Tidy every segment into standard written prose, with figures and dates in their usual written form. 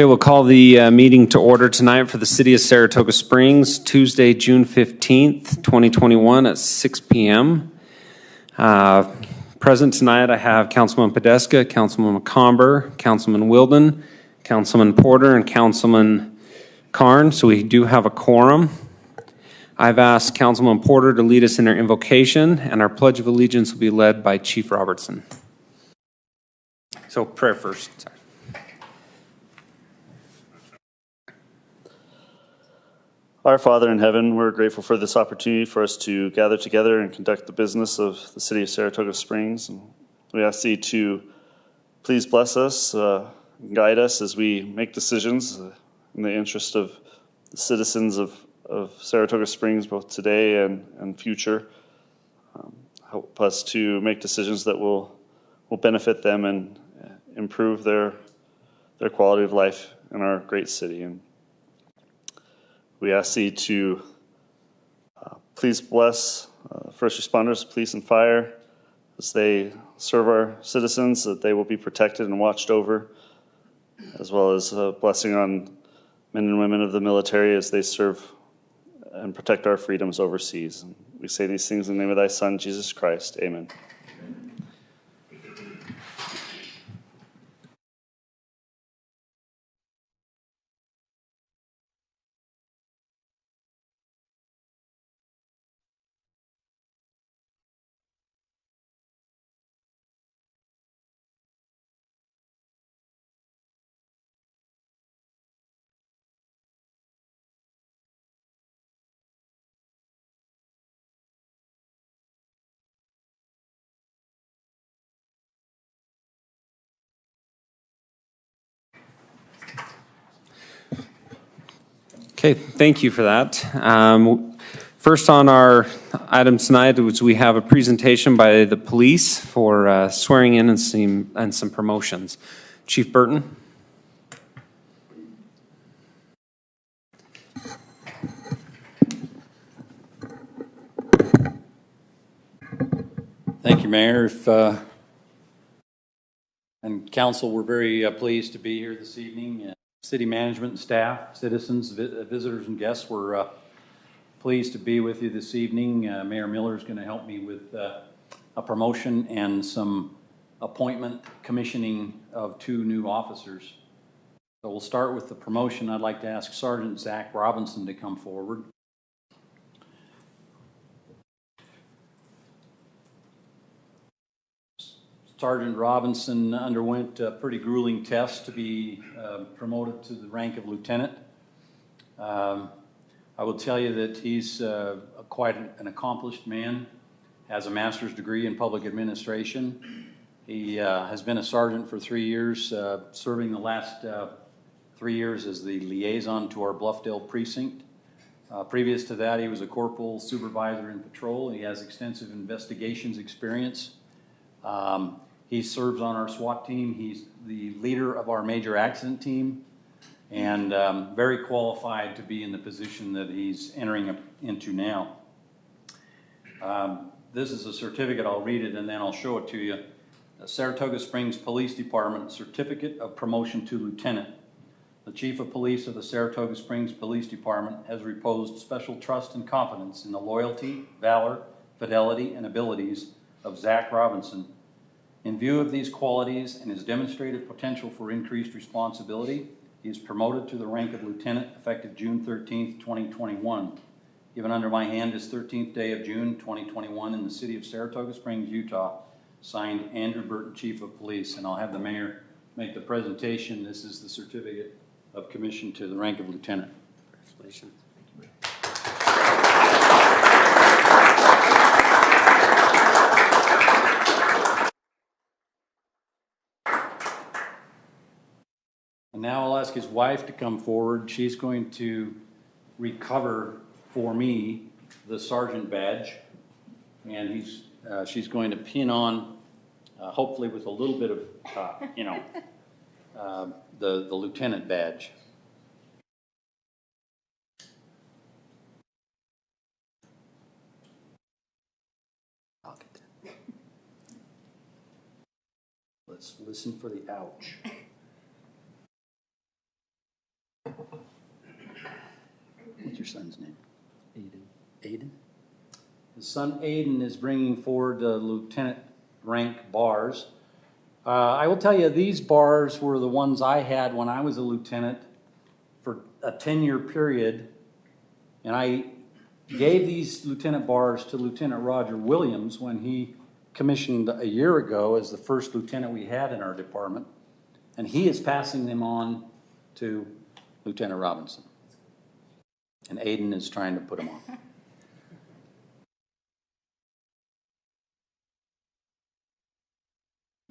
Okay, we'll call the meeting to order tonight for the City of Saratoga Springs, Tuesday, June 15th, 2021 at 6 p.m. Present tonight I have Councilman Podeska, Councilman McComber, Councilman Wilden, Councilman Porter, and Councilman Karn, so we do have a quorum. I've asked Councilman Porter to lead us in our invocation, and our Pledge of Allegiance will be led by Chief Robertson. So prayer first. Sorry. Our Father in heaven, we're grateful for this opportunity for us to gather together and conduct the business of the City of Saratoga Springs. And we ask thee to please bless us, guide us as we make decisions in the interest of the citizens of Saratoga Springs, both today and future. Help us to make decisions that will benefit them and improve their quality of life in our great city. And we ask thee to please bless first responders, police and fire, as they serve our citizens, that they will be protected and watched over, as well as a blessing on men and women of the military as they serve and protect our freedoms overseas. And we say these things in the name of thy Son, Jesus Christ. Amen. Okay, thank you for that. First on our item tonight, which we have a presentation by the police for swearing in and some promotions. Chief Burton. Thank you, Mayor. And Council, we're very pleased to be here this evening. City management and staff, citizens, visitors, and guests, we're pleased to be with you this evening. Mayor Miller is going to help me with a promotion and some appointment commissioning of 2 new officers. So we'll start with the promotion. I'd like to ask Sergeant Zach Robinson to come forward. Sergeant Robinson underwent a pretty grueling test to be promoted to the rank of lieutenant. I will tell you that he's quite an accomplished man, has a master's degree in public administration. He has been a sergeant for 3 years, serving the last 3 years as the liaison to our Bluffdale precinct. Previous to that, he was a corporal supervisor in patrol. He has extensive investigations experience. He serves on our SWAT team. He's the leader of our major accident team, and very qualified to be in the position that he's entering into now. This is a certificate. I'll read it and then I'll show it to you. The Saratoga Springs Police Department Certificate of Promotion to Lieutenant. The Chief of Police of the Saratoga Springs Police Department has reposed special trust and confidence in the loyalty, valor, fidelity, and abilities of Zach Robinson. In view of these qualities and his demonstrated potential for increased responsibility, he is promoted to the rank of lieutenant effective June 13th, 2021. Given under my hand this 13th day of June, 2021 in the city of Saratoga Springs, Utah. Signed, Andrew Burton, Chief of Police. And I'll have the mayor make the presentation. This is the certificate of commission to the rank of lieutenant. Congratulations. And now I'll ask his wife to come forward. She's going to recover for me the sergeant badge, and she's going to pin on, hopefully with a little bit of, the lieutenant badge. I'll get that. Let's listen for the ouch. What's your son's name? Aiden. Aiden? His son Aiden is bringing forward the lieutenant rank bars. I will tell you, these bars were the ones I had when I was a lieutenant for a 10-year period. And I gave these lieutenant bars to Lieutenant Roger Williams when he commissioned a year ago as the first lieutenant we had in our department. And he is passing them on to Lieutenant Robinson. And Aiden is trying to put them on.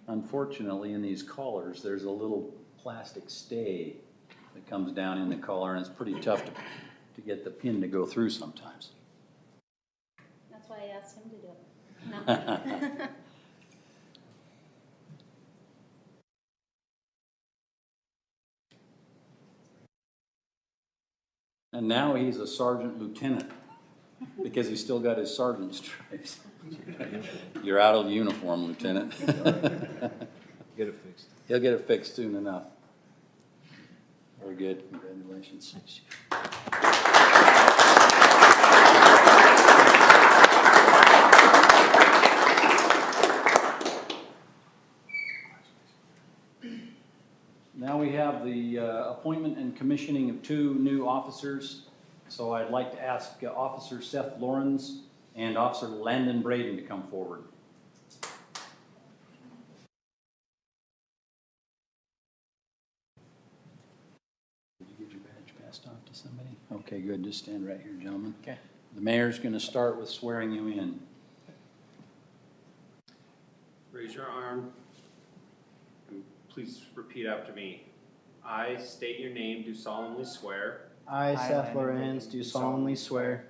Unfortunately, in these collars, there's a little plastic stay that comes down in the collar, and it's pretty tough to get the pin to go through sometimes. That's why I asked him to do it. No. And now he's a sergeant lieutenant because he's still got his sergeant stripes. You're out of uniform, Lieutenant. Get it fixed. He'll get it fixed soon enough. Very good. Congratulations. Now we have the appointment and commissioning of 2 new officers. So I'd like to ask Officer Seth Lorenz and Officer Landon Braden to come forward. Did you get your badge passed off to somebody? Okay, good. Just stand right here, gentlemen. Okay. The mayor's going to start with swearing you in. Raise your arm and please repeat after me. I state your name, do solemnly swear I, Seth Lorenz, do solemnly swear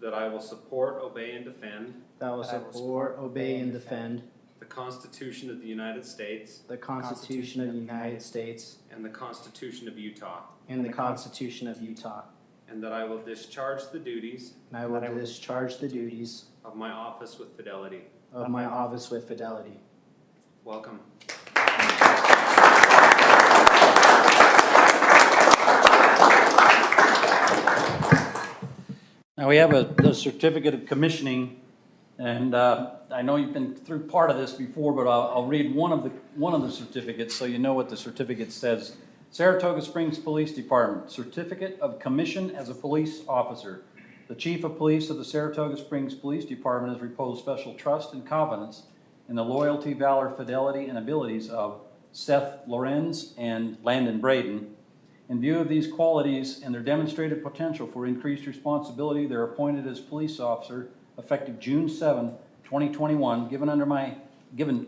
that I will support, obey, and defend that I will support, obey, and defend the Constitution of the United States the Constitution of the United States and the Constitution of Utah, and the Constitution of Utah, and that I will discharge the duties and I will discharge the duties of my office with fidelity. of my office with fidelity. Welcome. Now we have the certificate of commissioning, and I know you've been through part of this before, but I'll read one of the certificates so you know what the certificate says. Saratoga Springs Police Department, Certificate of Commission as a Police Officer. The Chief of Police of the Saratoga Springs Police Department has reposed special trust and confidence in the loyalty, valor, fidelity, and abilities of Seth Lorenz and Landon Braden. In view of these qualities and their demonstrated potential for increased responsibility, they're appointed as police officer effective June 7, 2021, given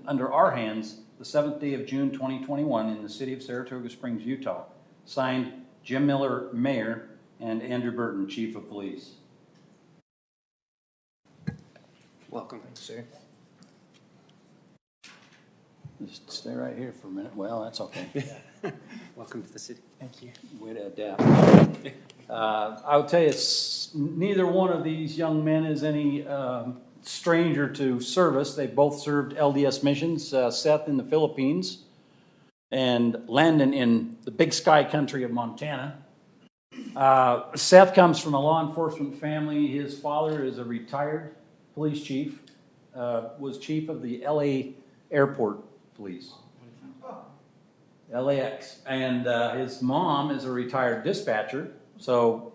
under our hands the 7th day of June 2021 in the city of Saratoga Springs, Utah. Signed, Jim Miller, Mayor, and Andrew Burton, Chief of Police. Welcome. Thanks, sir. Just stay right here for a minute. Well, that's okay. Welcome to the city. Thank you. Way to adapt. I'll tell you, neither one of these young men is any stranger to service. They both served LDS missions, Seth in the Philippines and Landon in the Big Sky country of Montana. Seth comes from a law enforcement family. His father is a retired police chief, was chief of the LA Airport Police. LAX. And his mom is a retired dispatcher. So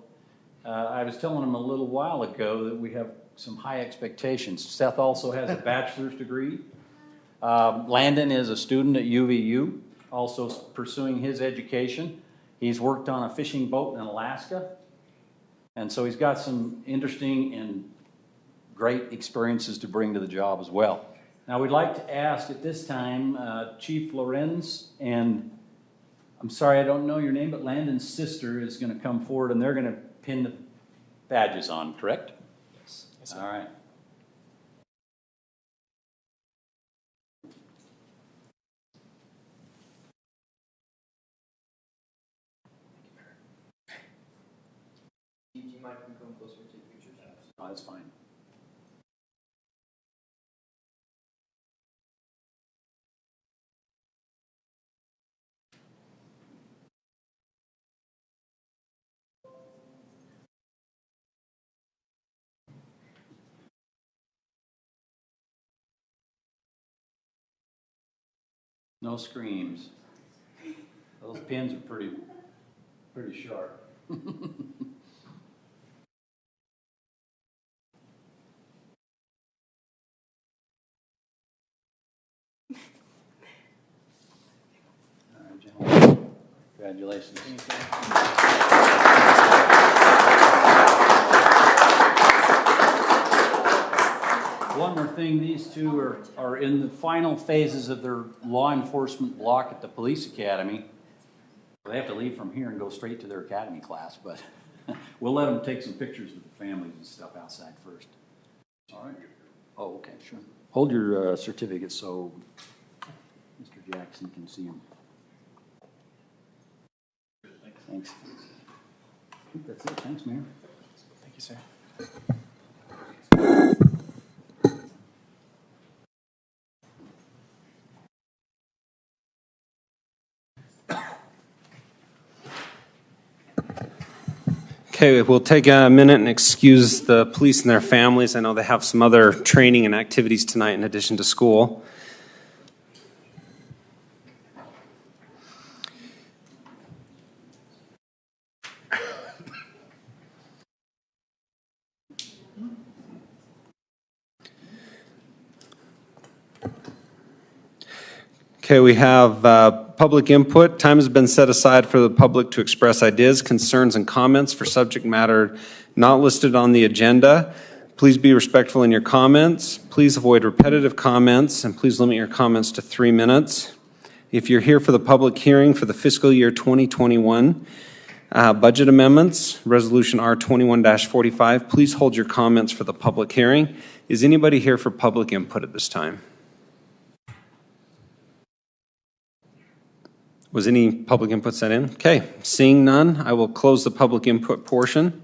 I was telling him a little while ago that we have some high expectations. Seth also has a bachelor's degree. Landon is a student at UVU, also pursuing his education. He's worked on a fishing boat in Alaska. And so he's got some interesting and great experiences to bring to the job as well. Now we'd like to ask at this time Chief Lorenz, and I'm sorry I don't know your name, but Landon's sister is going to come forward and they're going to pin the badges on, correct? Yes. All right. Do you mind if we come closer to the pictures? Oh, that's fine. No screams. Those pins are pretty sharp. All right, gentlemen. Congratulations. One more thing, these two are in the final phases of their law enforcement block at the police academy. They have to leave from here and go straight to their academy class, but we'll let them take some pictures with the families and stuff outside first. All right? Oh, okay, sure. Hold your certificates so Mr. Jackson can see them. Thanks. I think that's it. Thanks, Mayor. Thank you, sir. Okay, we'll take a minute and excuse the police and their families. I know they have some other training and activities tonight in addition to school. Okay, we have public input. Time has been set aside for the public to express ideas, concerns, and comments for subject matter not listed on the agenda. Please be respectful in your comments. Please avoid repetitive comments, and please limit your comments to 3 minutes. If you're here for the public hearing for the fiscal year 2021 budget amendments, Resolution R21-45, please hold your comments for the public hearing. Is anybody here for public input at this time? Was any public input sent in? Okay, seeing none, I will close the public input portion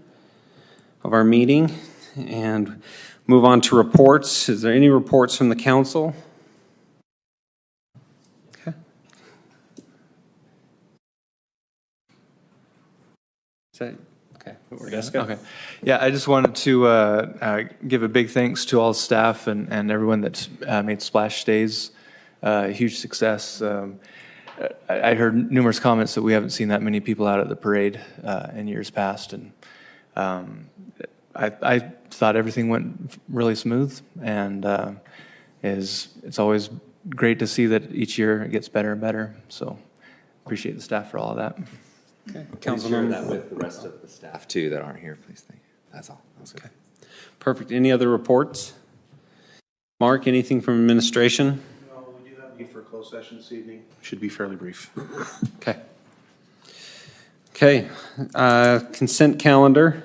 of our meeting and move on to reports. Is there any reports from the council? Okay. Is that, okay. Jessica? Okay. Yeah, I just wanted to give a big thanks to all staff and everyone that's made Splash Days a huge success. I heard numerous comments that we haven't seen that many people out at the parade in years past, and I thought everything went really smooth, and it's always great to see that each year it gets better and better. So appreciate the staff for all of that. Okay. Share Councilman. that with the rest of the staff too that aren't here, please. Thank you. That's all. That's good. Okay. Perfect. Any other reports? Mark, anything from administration? No, we do have a need for a closed session this evening. Should be fairly brief. Okay. Okay, consent calendar.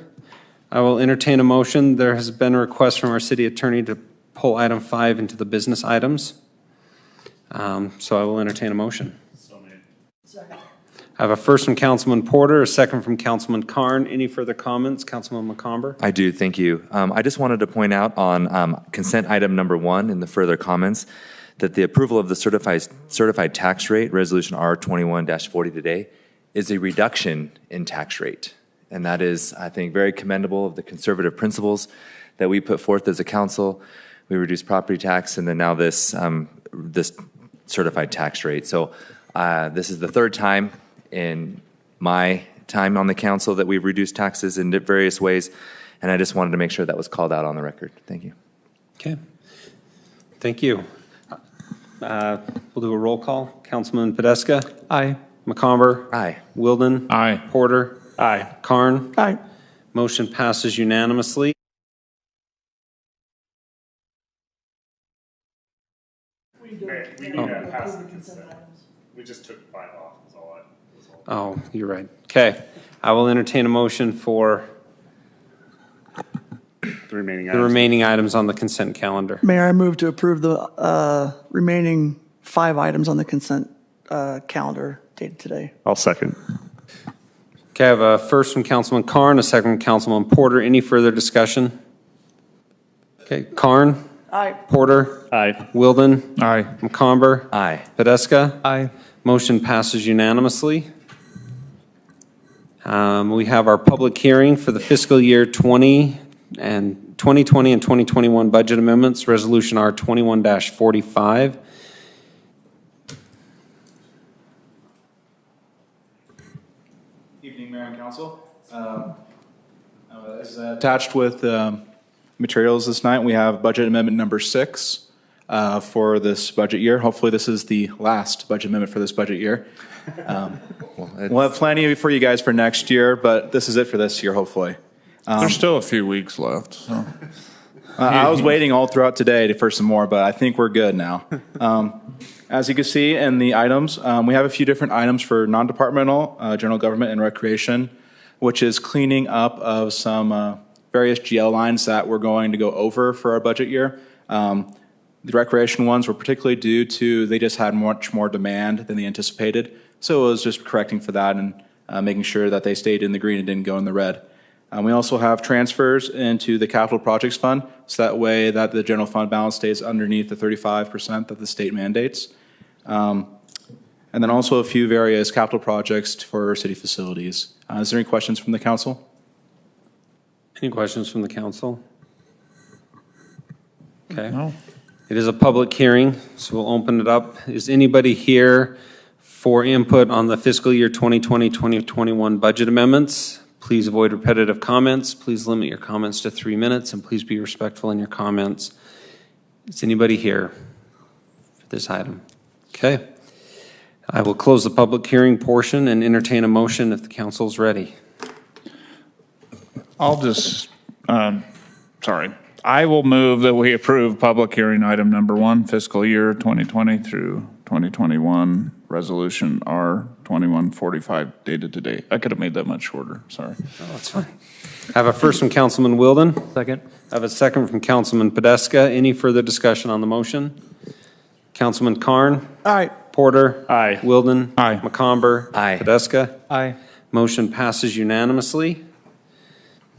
I will entertain a motion. There has been a request from our city attorney to pull item 5 into the business items. So I will entertain a motion. So made. I have a first from Councilman Porter, a second from Councilman Carn. Any further comments? Councilman McComber? I do, thank you. I just wanted to point out on consent item number 1 in the further comments that the approval of the certified tax rate, Resolution R21-40 today, is a reduction in tax rate. And that is, I think, very commendable of the conservative principles that we put forth as a council. We reduced property tax and then now this certified tax rate. So this is the 3rd time in my time on the council that we've reduced taxes in various ways. And I just wanted to make sure that was called out on the record. Thank you. Okay. Thank you. We'll do a roll call. Councilman Podeska? Aye. McComber? Aye. Wilden? Aye. Porter? Aye. Carn? Aye. Motion passes unanimously. We need to pass the consent. We just took 5 off, is all I. Oh, you're right. Okay. I will entertain a motion for The remaining the items. remaining items on the consent calendar. Mayor, I move to approve the remaining 5 items on the consent calendar dated today. I'll second. Okay, I have a first from Councilman Carn, a second from Councilman Porter. Any further discussion? Okay, Carn? Aye. Porter? Aye. Wilden? Aye. McComber? Aye. Podeska? Aye. Motion passes unanimously. We have our public hearing for the fiscal year 2020 and 2021 budget amendments, Resolution R21-45. Evening, Mayor and Council. As attached with materials this night, we have budget amendment number 6 for this budget year. Hopefully, this is the last budget amendment for this budget year. We'll have plenty for you guys for next year, but this is it for this year, hopefully. There's still a few weeks left. So. I was waiting all throughout today for some more, but I think we're good now. As you can see in the items, we have a few different items for non-departmental, general government, and recreation, which is cleaning up of some various GL lines that we're going to go over for our budget year. The recreation ones were particularly due to they just had much more demand than they anticipated. So it was just correcting for that and making sure that they stayed in the green and didn't go in the red. We also have transfers into the capital projects fund, so that way that the general fund balance stays underneath the 35% that the state mandates. And then also a few various capital projects for city facilities. Is there any questions from the council? Any questions from the council? Okay. No. It is a public hearing, so we'll open it up. Is anybody here for input on the fiscal year 2020-2021 budget amendments? Please avoid repetitive comments. Please limit your comments to 3 minutes, and please be respectful in your comments. Is anybody here for this item? Okay. I will close the public hearing portion and entertain a motion if the council's ready. I'll just, I will move that we approve public hearing item number 1, fiscal year 2020 through 2021, resolution R 2145 dated today. I could have made that much shorter, sorry. Oh, that's fine. I have a first from Councilman Wilden. Second. I have a second from Councilman Podeska. Any further discussion on the motion? Councilman Carn? Aye. Porter? Aye. Wilden? Aye. McComber? Aye. Podeska? Aye. Motion passes unanimously.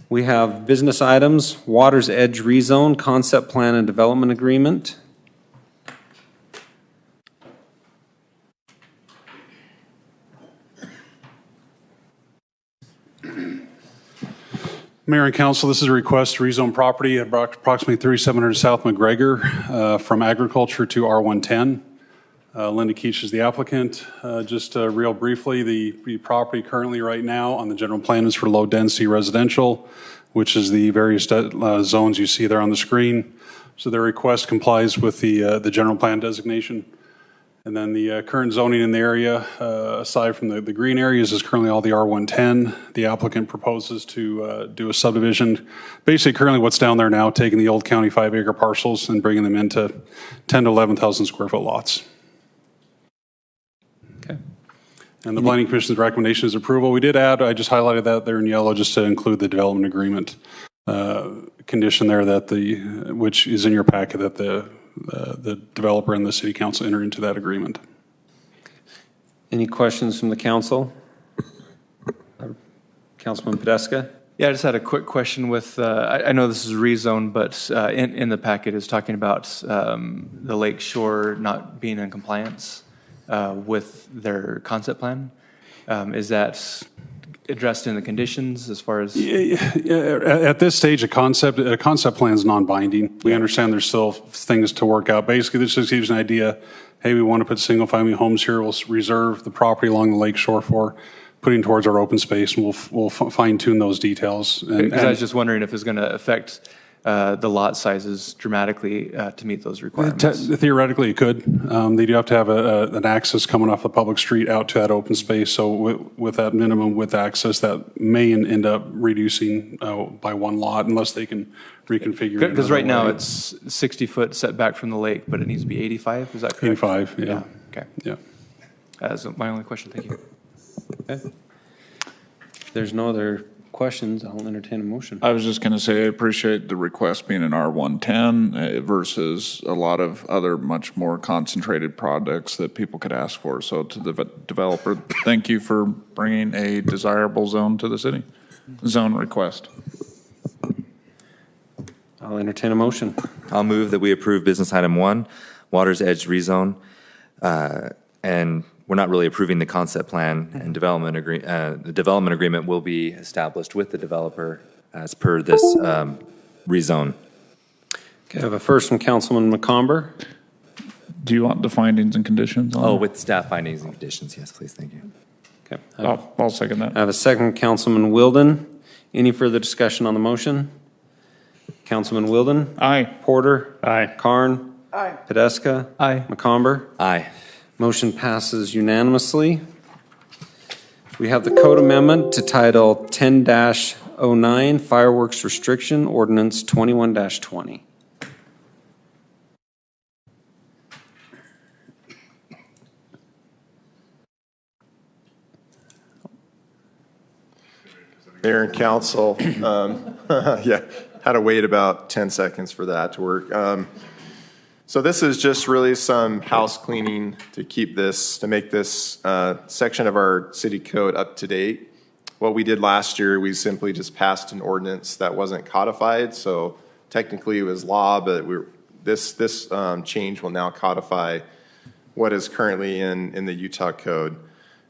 We have business items, Water's Edge Rezone, Concept Plan and Development Agreement. Mayor and Council, this is a request to rezone property at approximately 3700 South McGregor from agriculture to R110. Linda Keach is the applicant. Just real briefly, the property currently right now on the general plan is for low density residential, which is the various zones you see there on the screen. So their request complies with the general plan designation. And then the current zoning in the area, aside from the green areas, is currently all the R110. The applicant proposes to do a subdivision. Basically, currently what's down there now, taking the old county 5-acre parcels and bringing them into 10 to 11,000 square foot lots. Okay. And the Planning Commission's recommendation is approval. We did add, I just highlighted that there in yellow just to include the development agreement condition there that which is in your packet, that the developer and the city council enter into that agreement. Any questions from the council? Councilman Podeska? Yeah, I just had a quick question with, I know this is rezone, but in the packet is talking about the lake shore not being in compliance with their concept plan. Is that addressed in the conditions as far as? At this stage, a concept plan is non-binding. We understand there's still things to work out. Basically, this just gives an idea. Hey, we want to put single-family homes here. We'll reserve the property along the lake shore for putting towards our open space, and we'll fine-tune those details. Because I was just wondering if it's going to affect the lot sizes dramatically to meet those requirements. Theoretically, it could. They do have to have an access coming off the public street out to that open space. So with that minimum width access, that may end up reducing by one lot unless they can reconfigure it. Because right now it's 60-foot setback from the lake, but it needs to be 85. Is that correct? 85. Yeah. Okay. Yeah. That's my only question. Thank you. Okay. If there's no other questions, I'll entertain a motion. I was just going to say I appreciate the request being an R110 versus a lot of other much more concentrated products that people could ask for. So to the developer, thank you for bringing a desirable zone to the city. Zone request. I'll entertain a motion. I'll move that we approve business item 1, Water's Edge rezone. And we're not really approving the concept plan and development agreement. The development agreement will be established with the developer as per this rezone. Okay, I have a first from Councilman McComber. Do you want the findings and conditions on Oh, it? with staff findings and conditions, yes, please, thank you. Okay. I'll second that. I have a second, Councilman Wilden. Any further discussion on the motion? Councilman Wilden? Aye. Porter? Aye. Karn? Aye. Podesta? Aye. McComber? Aye. Motion passes unanimously. We have the code amendment to Title 10-09 Fireworks Restriction Ordinance 21-20. Mayor and council, yeah, had to wait about 10 seconds for that to work. So this is just really some house cleaning to keep this, to make this section of our city code up to date. What we did last year, we simply just passed an ordinance that wasn't codified, so technically it was law, but this change will now codify what is currently in the Utah code.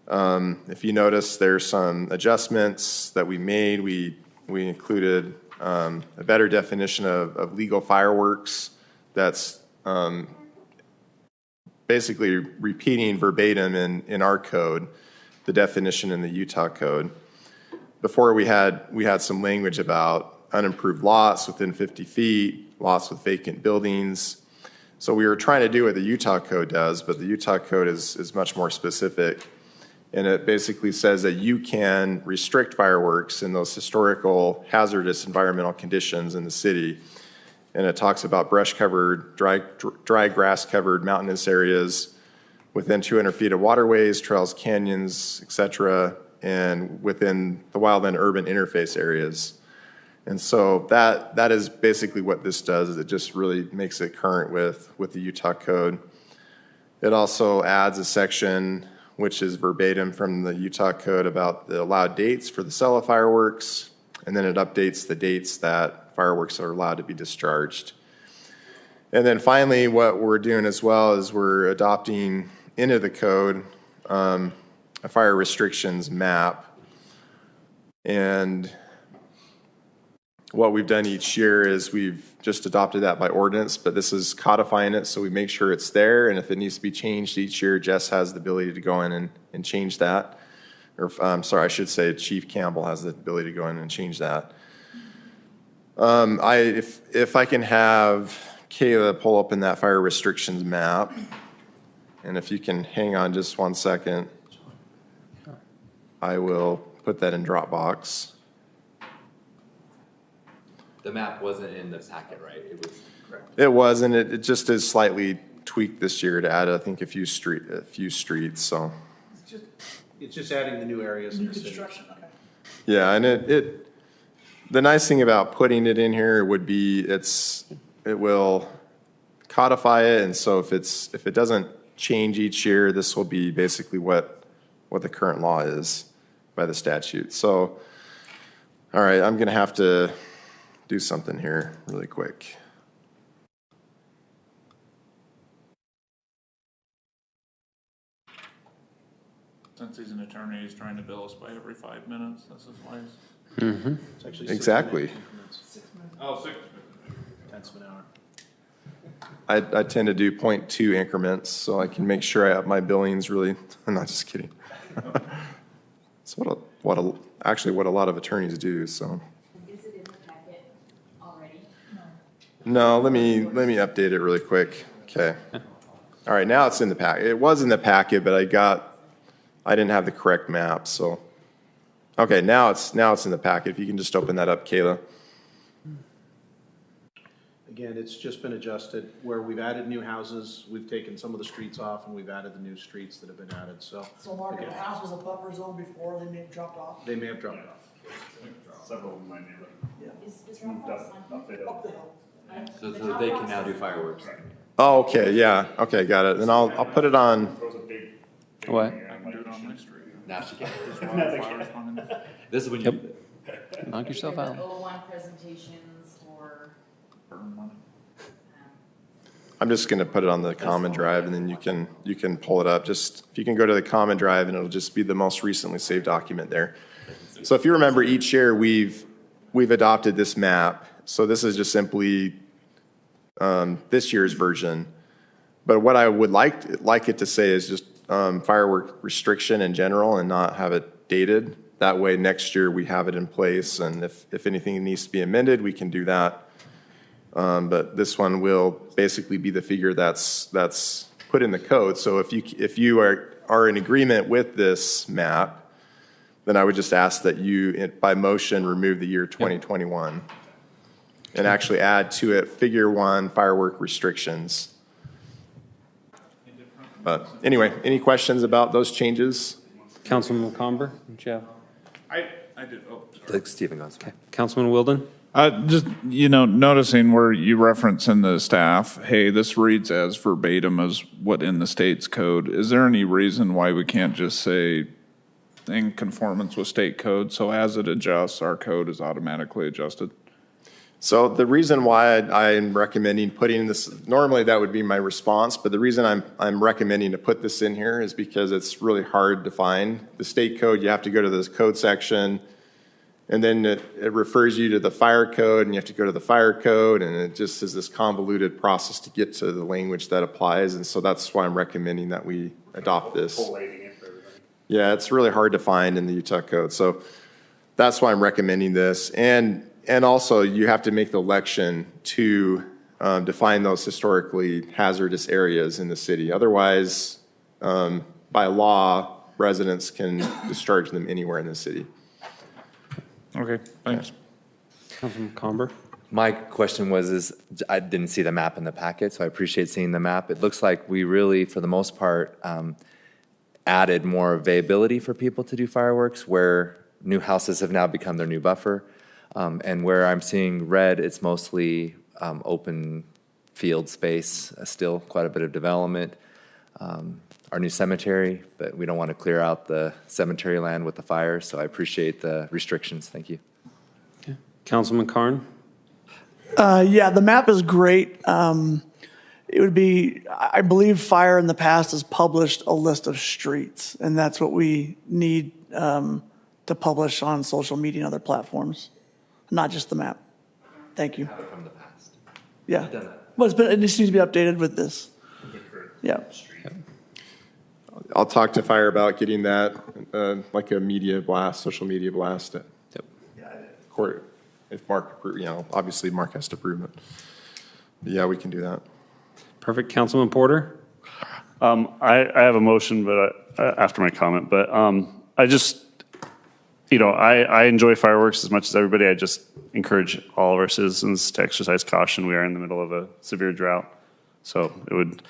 If you notice, there's some adjustments that we made. We included a better definition of legal fireworks that's basically repeating verbatim in our code, the definition in the Utah code. Before we had some language about unimproved lots within 50 feet, lots with vacant buildings. So we were trying to do what the Utah code does, but the Utah code is much more specific. And it basically says that you can restrict fireworks in those historical hazardous environmental conditions in the city. And it talks about brush-covered, dry grass-covered mountainous areas within 200 feet of waterways, trails, canyons, et cetera, and within the wildland urban interface areas. And so that is basically what this does, is it just really makes it current with the Utah code. It also adds a section which is verbatim from the Utah code about the allowed dates for the sale of fireworks, and then it updates the dates that fireworks are allowed to be discharged. And then finally, what we're doing as well is we're adopting into the code a fire restrictions map. And what we've done each year is we've just adopted that by ordinance, but this is codifying it so we make sure it's there, and if it needs to be changed each year, Jess has the ability to go in and change that. Or, sorry, I should say Chief Campbell has the ability to go in and change that. If I can have Kayla pull open that fire restrictions map, and if you can hang on just 1 second, I will put that in Dropbox. The map wasn't in the packet, right? It was correct. It was, and it just is slightly tweaked this year to add, I think, a few streets. So. It's just adding the new areas in the city. Okay. Yeah, and the nice thing about putting it in here would be it will codify it, and so if it doesn't change each year, this will be basically what the current law is by the statute. So, all right, I'm going to have to do something here really quick. Since he's an attorney, he's trying to bill us by every 5 minutes. This is why It's actually 6 Exactly. minute increments. 6 minutes. Oh, 6 Tenths of an hour. I tend to do 0.2 increments so I can make sure I have my billings really. I'm not just kidding. It's actually what a lot of attorneys do. So. Is it in the packet already? No, let me update it really quick. Okay. All right, now it's in the packet. It was in the packet, but I didn't have the correct map, so. Okay, now it's in the packet. If you can just open that up, Kayla. Again, it's just been adjusted. Where we've added new houses, we've taken some of the streets off and we've added the new streets that have been added, so. So Mark, if the house was a buffer zone before, they may have dropped off? They may have dropped off. Several in my neighborhood. Is Rockhouse on Up the hill. Up the hill. So they can now do fireworks. Oh, okay, yeah. Okay, got it. Then I'll put it on. What? I can do it on my street. Now she can. This is when you. Knock yourself out. O1 presentations or, Burn money. I'm just going to put it on the common drive, and then you can pull it up. Just if you can go to the common drive, and it'll just be the most recently saved document there. So if you remember, each year we've adopted this map. So this is just simply this year's version. But what I would like it to say is just firework restriction in general and not have it dated. That way, next year, we have it in place, and if anything needs to be amended, we can do that. But this one will basically be the figure that's put in the code. So if you are in agreement with this map, then I would just ask that you, by motion, remove the year 2021 and actually add to it Figure 1 firework restrictions. But anyway, any questions about those changes? Councilman McComber, did you have? I did, oh, sorry. Stephen goes. Okay. Councilman Wilden? Just, noticing where you reference in the staff, hey, this reads as verbatim as what in the state's code. Is there any reason why we can't just say in conformance with state code, so as it adjusts, our code is automatically adjusted? So the reason why I'm recommending putting this, normally that would be my response, but the reason I'm recommending to put this in here is because it's really hard to find. The state code, you have to go to this code section, and then it refers you to the fire code, and you have to go to the fire code, and it just is this convoluted process to get to the language that applies, and so that's why I'm recommending that we adopt this. Yeah, it's really hard to find in the Utah code, so that's why I'm recommending this. And also, you have to make the election to define those historically hazardous areas in the city. Otherwise, by law, residents can discharge them anywhere in the city. Okay, thanks. Councilman McComber? My question was, I didn't see the map in the packet, so I appreciate seeing the map. It looks like we really, for the most part, added more availability for people to do fireworks, where new houses have now become their new buffer. And where I'm seeing red, it's mostly open field space, still quite a bit of development. Our new cemetery, but we don't want to clear out the cemetery land with the fire, so I appreciate the restrictions. Thank you. Okay. Councilman Carn? Yeah, the map is great. It would be, I believe Fire in the past has published a list of streets, and that's what we need to publish on social media and other platforms, not just the map. Thank you. From the past. Yeah. Well, it just needs to be updated with this. Yeah. I'll talk to Fire about getting that, like a media blast, social media blast. Yep. Court, if Mark, obviously Mark has to approve it. But yeah, we can do that. Perfect. Councilman Porter? I have a motion, but after my comment, but I just, I enjoy fireworks as much as everybody. I just encourage all of our citizens to exercise caution. We are in the middle of a severe drought, so it would,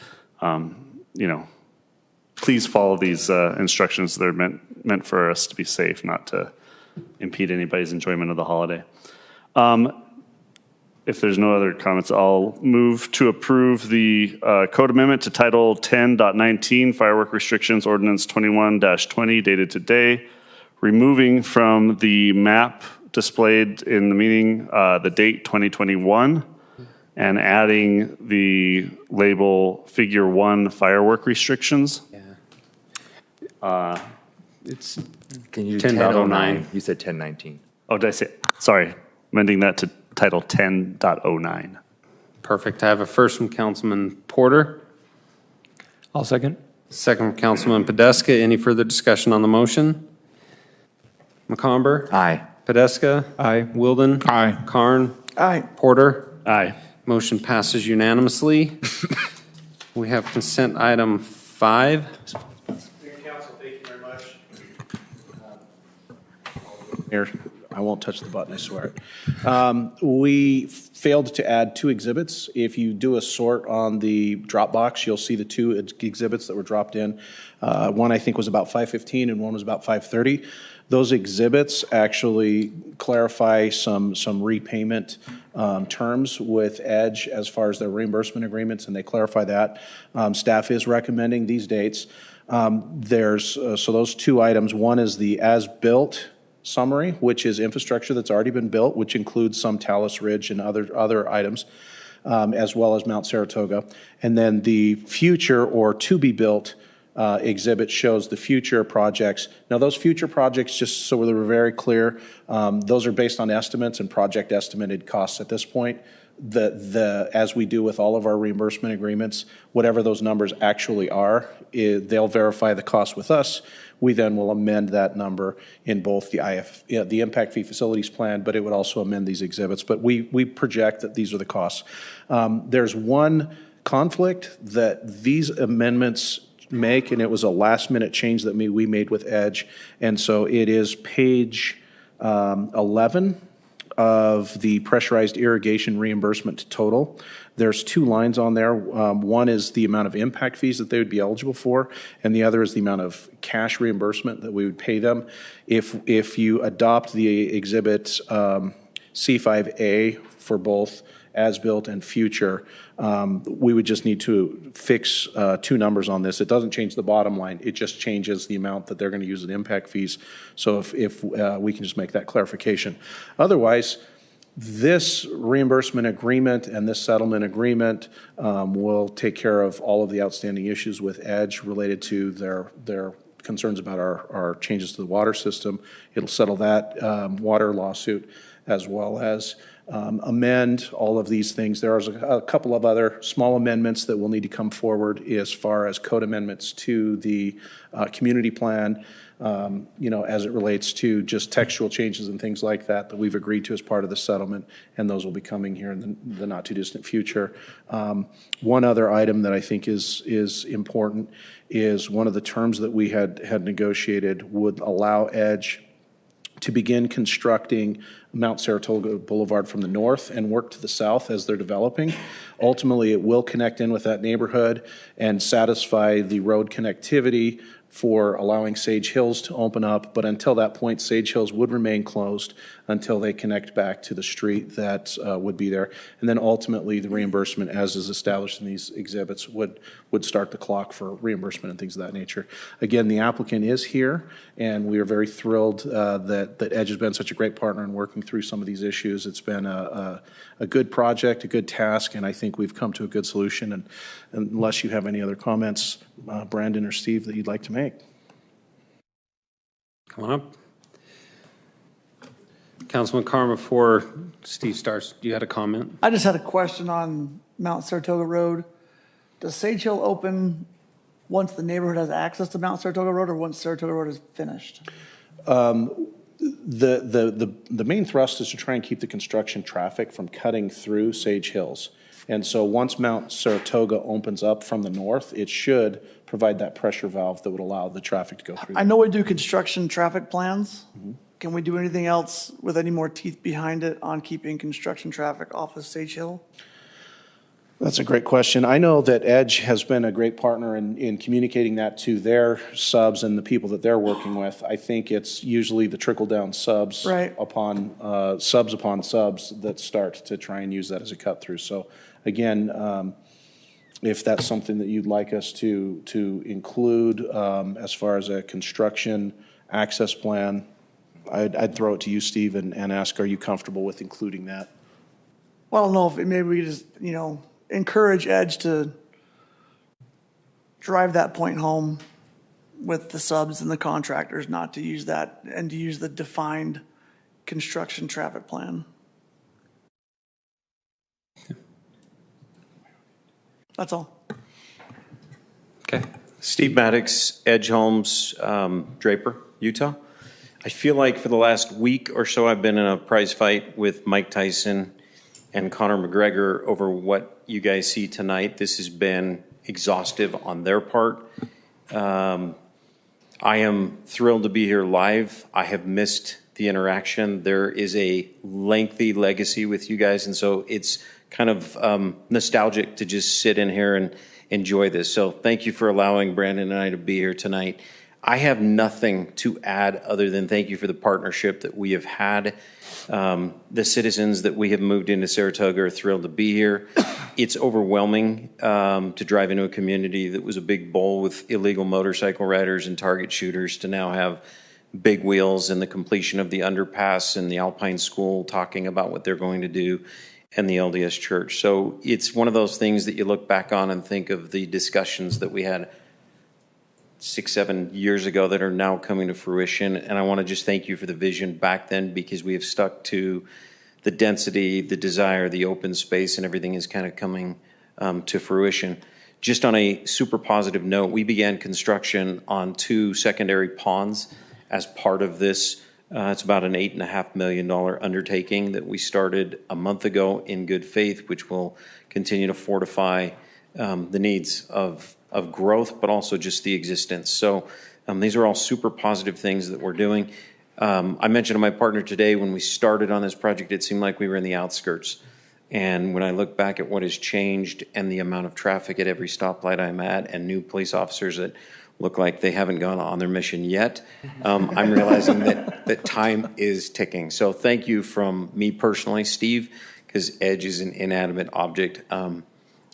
please follow these instructions. They're meant for us to be safe, not to impede anybody's enjoyment of the holiday. If there's no other comments, I'll move to approve the code amendment to Title 10.19 Firework Restrictions Ordinance 21-20 dated today, removing from the map displayed in the meeting the date 2021 and adding the label Figure 1 firework restrictions. It's Can you 10.09. You said 1019. Oh, did I say? Sorry, amending that to Title 10.09. perfect. I have a first from Councilman Porter, I'll second. second from Councilman Podeska. Any further discussion on the motion? McComber? Aye. Podeska? Aye. Wilden? Aye. Carn? Aye. Porter? Aye. Motion passes unanimously. We have consent item 5. Mayor and Council, thank you very much. Mayor, I won't touch the button, I swear. We failed to add 2 exhibits. If you do a sort on the Dropbox, you'll see the 2 exhibits that were dropped in. One I think was about 5:15 and one was about 5:30. Those exhibits actually clarify some repayment terms with Edge as far as their reimbursement agreements, and they clarify that. Staff is recommending these dates. So those 2 items, one is the as-built summary, which is infrastructure that's already been built, which includes some Talus Ridge and other items, as well as Mount Saratoga. And then the future or to-be-built exhibit shows the future projects. Now, those future projects, just so we're very clear, those are based on estimates and project estimated costs at this point. as we do with all of our reimbursement agreements, whatever those numbers actually are, they'll verify the cost with us. We then will amend that number in both the impact fee facilities plan, but it would also amend these exhibits. But we project that these are the costs. There's one conflict that these amendments make, and it was a last-minute change that we made with Edge, and so it is page 11 of the pressurized irrigation reimbursement total. There's two lines on there. One is the amount of impact fees that they would be eligible for, and the other is the amount of cash reimbursement that we would pay them. If you adopt the exhibit C5A for both as-built and future, we would just need to fix two numbers on this. It doesn't change the bottom line. It just changes the amount that they're going to use in impact fees. So if we can just make that clarification. Otherwise, this reimbursement agreement and this settlement agreement will take care of all of the outstanding issues with Edge related to their concerns about our changes to the water system. It'll settle that water lawsuit as well as amend all of these things. There are a couple of other small amendments that will need to come forward as far as code amendments to the community plan, as it relates to just textual changes and things like that we've agreed to as part of the settlement, and those will be coming here in the not too distant future. One other item that I think is important is one of the terms that we had negotiated would allow Edge to begin constructing Mount Saratoga Boulevard from the north and work to the south as they're developing. Ultimately, it will connect in with that neighborhood and satisfy the road connectivity for allowing Sage Hills to open up. But until that point, Sage Hills would remain closed until they connect back to the street that would be there. And then ultimately, the reimbursement, as is established in these exhibits, would start the clock for reimbursement and things of that nature. Again, the applicant is here, and we are very thrilled that Edge has been such a great partner in working through some of these issues. It's been a good project, a good task, and I think we've come to a good solution. And unless you have any other comments, Brandon or Steve, that you'd like to make. Come on up. Councilman Carr, before Steve starts, you had a comment? I just had a question on Mount Saratoga Road. Does Sage Hill open once the neighborhood has access to Mount Saratoga Road or once Saratoga Road is finished? The main thrust is to try and keep the construction traffic from cutting through Sage Hills. And so once Mount Saratoga opens up from the north, it should provide that pressure valve that would allow the traffic to go through. I know we do construction traffic plans. Mm-hmm. Can we do anything else with any more teeth behind it on keeping construction traffic off of Sage Hill? That's a great question. I know that Edge has been a great partner in communicating that to their subs and the people that they're working with. I think it's usually the trickle-down subs upon subs that start to try and use that as a cut-through. So again, if that's something that you'd like us to include as far as a construction access plan, I'd throw it to you, Steve, and ask, are you comfortable with including that? Well, I don't know if maybe we just, encourage Edge to drive that point home with the subs and the contractors not to use that and to use the defined construction traffic plan. That's all. Okay. Steve Maddox, Edge Homes, Draper, Utah. I feel like for the last week or so I've been in a prize fight with Mike Tyson and Conor McGregor over what you guys see tonight. This has been exhaustive on their part. I am thrilled to be here live. I have missed the interaction. There is a lengthy legacy with you guys, and so it's kind of nostalgic to just sit in here and enjoy this. So thank you for allowing Brandon and I to be here tonight. I have nothing to add other than thank you for the partnership that we have had. The citizens that we have moved into Saratoga are thrilled to be here. It's overwhelming to drive into a community that was a big bowl with illegal motorcycle riders and target shooters to now have big wheels and the completion of the underpass and the Alpine School talking about what they're going to do and the LDS Church. So it's one of those things that you look back on and think of the discussions that we had 6-7 years ago that are now coming to fruition. And I want to just thank you for the vision back then, because we have stuck to the density, the desire, the open space, and everything is kind of coming to fruition. Just on a super positive note, we began construction on 2 secondary ponds as part of this. It's about an $8.5 million undertaking that we started a month ago in good faith, which will continue to fortify the needs of growth, but also just the existence. So these are all super positive things that we're doing. I mentioned to my partner today, when we started on this project, it seemed like we were in the outskirts. And when I look back at what has changed and the amount of traffic at every stoplight I'm at and new police officers that look like they haven't gone on their mission yet, I'm realizing that time is ticking. So thank you from me personally, Steve, because Edge is an inanimate object. And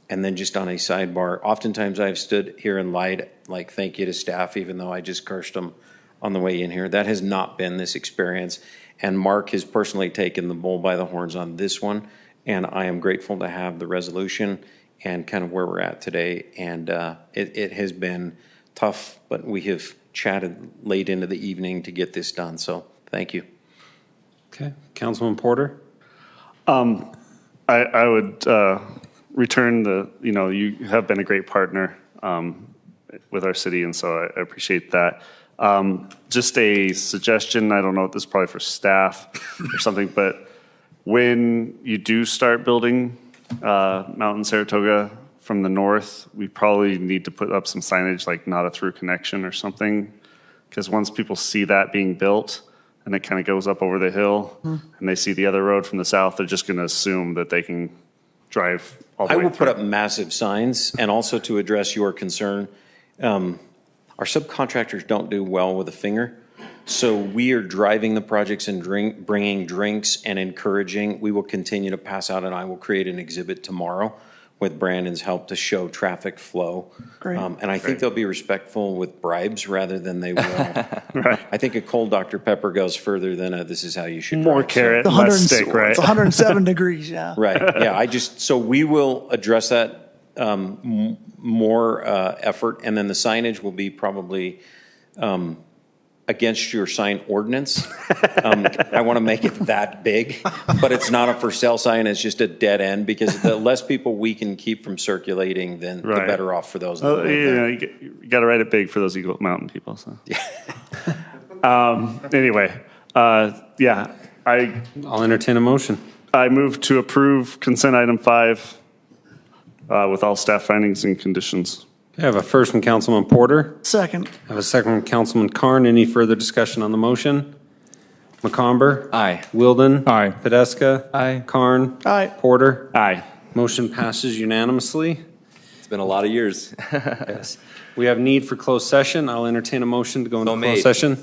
then just on a sidebar, oftentimes I've stood here and lied, like thank you to staff, even though I just cursed them on the way in here. That has not been this experience. And Mark has personally taken the bull by the horns on this one. And I am grateful to have the resolution and kind of where we're at today. And it has been tough, but we have chatted late into the evening to get this done. So thank you. Okay, Councilman Porter? I would return you have been a great partner with our city, and so I appreciate that. Just a suggestion, I don't know, this is probably for staff or something, but when you do start building Mountain Saratoga from the north, we probably need to put up some signage like not a through connection or something, because once people see that being built and it kind of goes up over the hill and they see the other road from the south, they're just going to assume that they can drive all the way I will through. put up massive signs, and also to address your concern, our subcontractors don't do well with a finger. So we are driving the projects and bringing drinks and encouraging. We will continue to pass out, and I will create an exhibit tomorrow with Brandon's help to show traffic flow. Great. And I think they'll be respectful with bribes rather than they will. Right. I think a cold Dr. Pepper goes further than this is how you should More drive. carrot, The less stick, right? It's 107 degrees, yeah. Right, yeah, so we will address that more effort, and then the signage will be probably against your sign ordinance. I want to make it that big, but it's not a for sale sign, it's just a dead end, because the less people we can keep from circulating, then the better off for those. You got to write it big for those Eagle Mountain people. So. Anyway, I'll entertain a motion. I move to approve consent item 5 with all staff findings and conditions. I have a first from Councilman Porter. Second. I have a second from Councilman Karn. Any further discussion on the motion? McComber? Aye. Wilden? Aye. Podeska? Aye. Karn? Aye. Porter? Aye. Motion passes unanimously. It's been a lot of years. Yes. We have need for closed session. I'll entertain a motion to go into So closed made. session.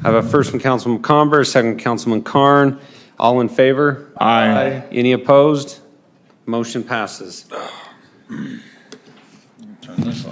I have a first from Councilman McComber, a second from Councilman Karn. All in favor? Aye. Any opposed? Motion passes. Turn this off.